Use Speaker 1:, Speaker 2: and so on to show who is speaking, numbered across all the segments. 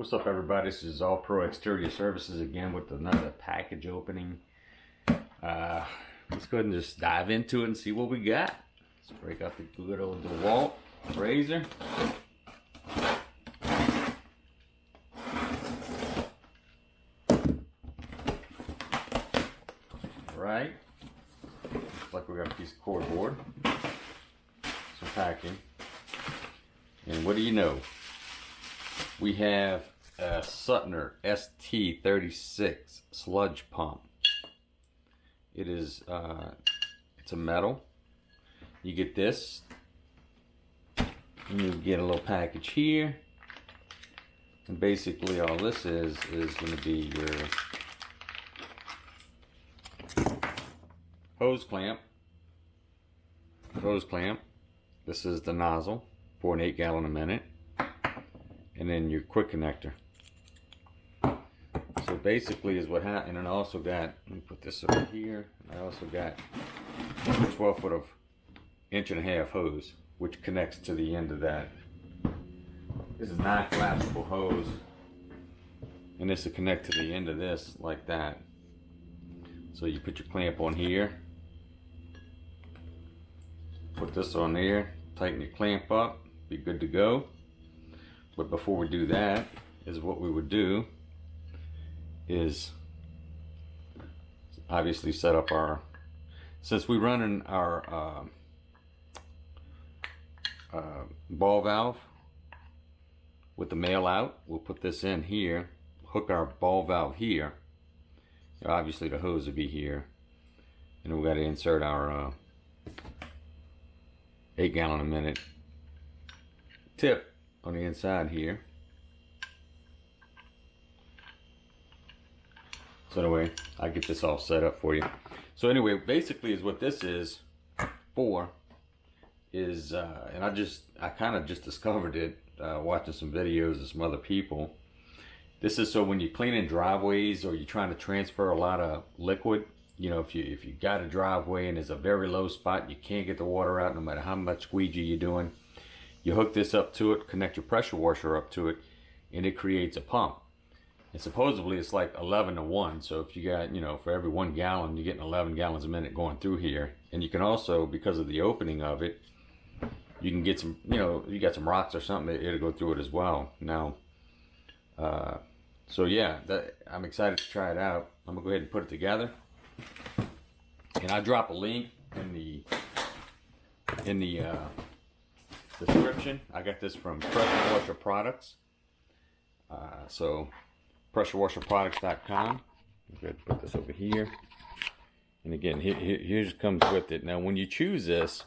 Speaker 1: What's up, everybody? This is All Pro Exterior Services again with another package opening. Let's go ahead and just dive into it and see what we got. Let's break out the good old DeWalt razor. Alright, looks like we got a piece of cardboard, some packing, and what do you know? We have a Suttner ST-36 sludge pump. It is, it's a metal. You get this, and you get a little package here. And basically all this is going to be your hose clamp. This is the nozzle for an 8 gallon a minute. And then your quick connector. So basically is what happened. And I also got, let me put this over here. I also got a 12 foot of 1.5-inch hose, which connects to the end of that. This is not collapsible hose, and this will connect to the end of this like that. So you put your clamp on here, put this on there, tighten your clamp up, be good to go. But before we do that, is what we would do is obviously set up our, since we run in our ball valve with the male out, we'll put this in here, hook our ball valve here. Obviously the hose will be here, and we've got to insert our 8 gallon a minute tip on the inside here. So anyway, I'll get this all set up for you. So anyway, basically is what this is for is, and I kind of just discovered it watching some videos of some other people. This is so when you're cleaning driveways or you're trying to transfer a lot of liquid, you know, if you got a driveway and there's a very low spot, you can't get the water out no matter how much squeegee you're doing. You hook this up to it, connect your pressure washer up to it, and it creates a pump. And supposedly it's like 11 to 1. So if you got, you know, for every 1 gallon, you're getting 11 gallons a minute going through here. And you can also, because of the opening of it, you can get some, you know, you got some rocks or something, it'll go through it as well. Now, so yeah, I'm excited to try it out. I'm gonna go ahead and put it together. And I drop a link in the description. I got this from Pressure Washer Products. So pressurewasherproducts.com. I'm going to put this over here. And again, here's comes with it. Now when you choose this,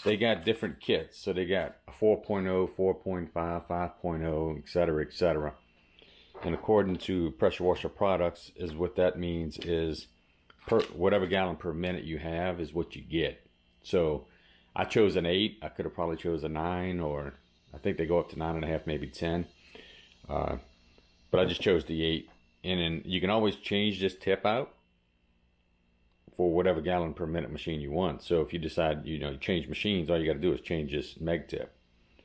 Speaker 1: they got different kits. So they got a 4.0, 4.5, 5.0, etc., etc. And according to Pressure Washer Products, is what that means is whatever gallon per minute you have is what you get. So I chose an 8. I could have probably chose a 9, or I think they go up to 9.5, maybe 10. But I just chose the 8. And then you can always change this tip out for whatever gallon per minute machine you want. So if you decide, you know, you change machines, all you got to do is change this meg tip.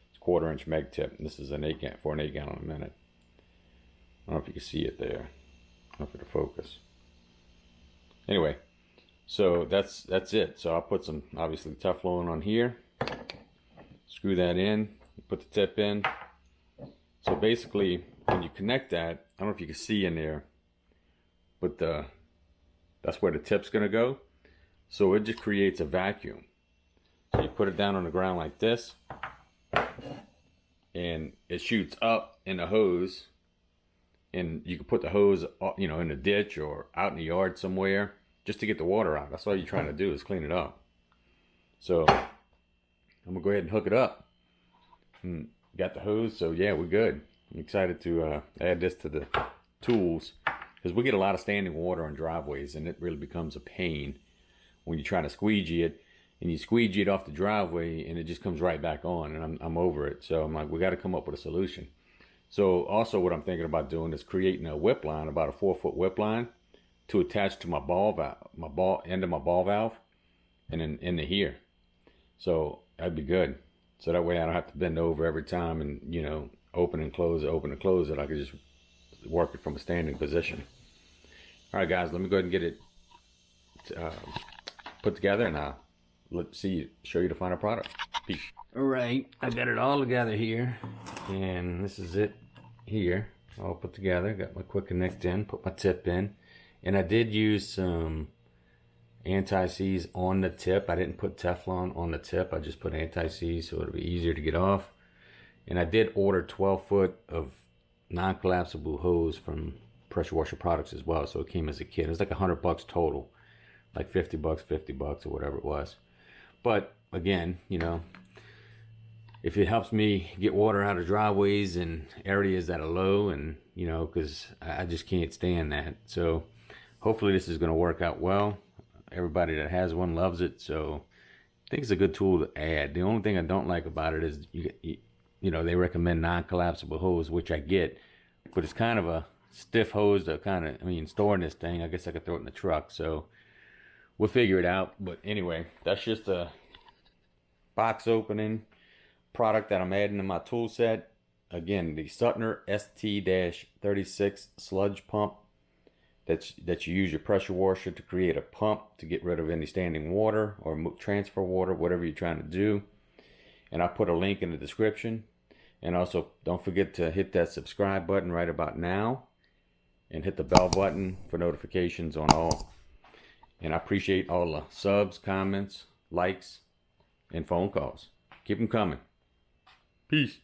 Speaker 1: It's 1/4-inch meg tip. And this is an 8 gallon a minute. I don't know if you can see it there. I don't know if it'll focus. Anyway, so that's it. So I'll put some, obviously, Teflon on here. Screw that in. Put the tip in. So basically, when you connect that, I don't know if you can see in there, but that's where the tip's going to go. So it just creates a vacuum. So you put it down on the ground like this, and it shoots up in the hose. And you can put the hose, you know, in the ditch or out in the yard somewhere just to get the water out. That's all you're trying to do is clean it up. So I'm gonna go ahead and hook it up. And got the hose, so yeah, we're good. I'm excited to add this to the tools because we get a lot of standing water on driveways, and it really becomes a pain when you're trying to squeegee it, and you squeegee it off the driveway, and it just comes right back on, and I'm over it. So I'm like, we got to come up with a solution. So also what I'm thinking about doing is creating a whip line, about a 4-foot whip line, to attach to my ball valve, end of my ball valve, and then into here. So that'd be good. So that way I don't have to bend over every time and, you know, open and close it, I could just work it from a standing position. All right, guys, let me go ahead and get it put together, and let's show you the final product. Peace. All right, I got it all together here, and this is it here, all put together. Got my quick connect in, put my tip in, and I did use some anti-seize on the tip. I didn't put Teflon on the tip. I just put anti-seize so it'll be easier to get off. And I did order 12 foot of non-collapsible hose from Pressure Washer Products as well, so it came as a kit. It was like $100 total, like $50, $50 or whatever it was. But again, you know, if it helps me get water out of driveways and areas that are low, and you know, because I just can't stand that. So hopefully this is going to work out well. Everybody that has one loves it, so I think it's a good tool to add. The only thing I don't like about it is you know, they recommend non-collapsible hose, which I get, but it's kind of a stiff hose to kind of, I mean, storing this thing. I guess I could throw it in the truck, so we'll figure it out. But anyway, that's just a box opening product that I'm adding to my tool set. Again, the Suttner ST-36 sludge pump. That you use your pressure washer to create a pump to get rid of any standing water or transfer water, whatever you're trying to do. And I'll put a link in the description. And also, don't forget to hit that subscribe button right about now, and hit the bell button for notifications on all. And I appreciate all the subs, comments, likes, and phone calls. Keep them coming. Peace.